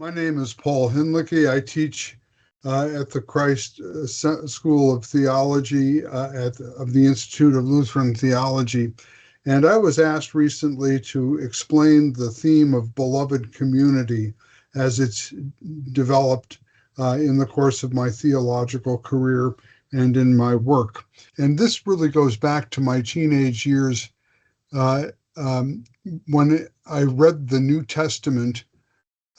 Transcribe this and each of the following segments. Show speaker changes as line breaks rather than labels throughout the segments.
My name is Paul Hinlicky. I teach at the Christ School of Theology of the Institute of Lutheran Theology. And I was asked recently to explain the theme of beloved community as it's developed in the course of my theological career and in my work. And this really goes back to my teenage years uh, when I read the New Testament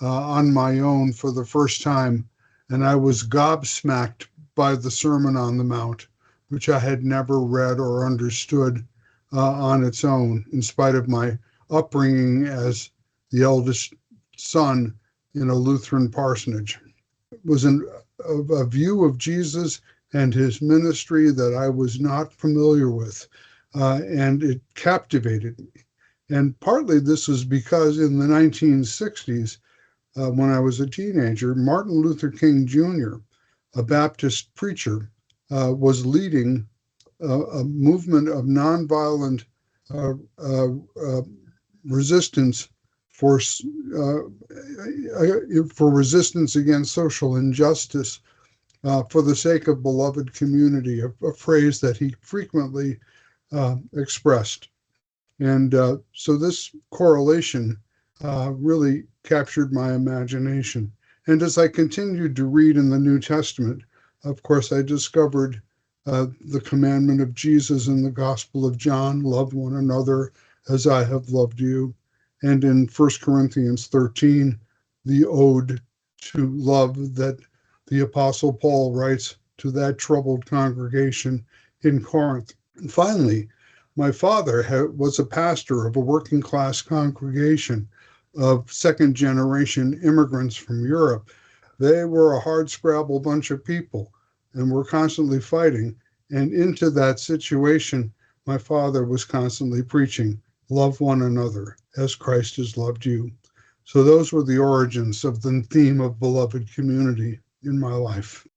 on my own for the first time, and I was gobsmacked by the Sermon on the Mount, which I had never read or understood on its own, in spite of my upbringing as the eldest son in a Lutheran parsonage. It was a view of Jesus and his ministry that I was not familiar with, and it captivated me. And partly this was because in the 1960s, when I was a teenager, Martin Luther King Jr., a Baptist preacher, was leading a movement of nonviolent resistance for resistance against social injustice for the sake of beloved community, a phrase that he frequently expressed. And so this correlation really captured my imagination. And as I continued to read in the New Testament, of course, I discovered the commandment of Jesus in the Gospel of John, love one another as I have loved you. And in 1 Corinthians 13, the ode to love that the Apostle Paul writes to that troubled congregation in Corinth. And finally, my father was a pastor of a working class congregation of second generation immigrants from Europe. They were a hardscrabble bunch of people and were constantly fighting. And into that situation, my father was constantly preaching, love one another as Christ has loved you. So those were the origins of the theme of beloved community in my life.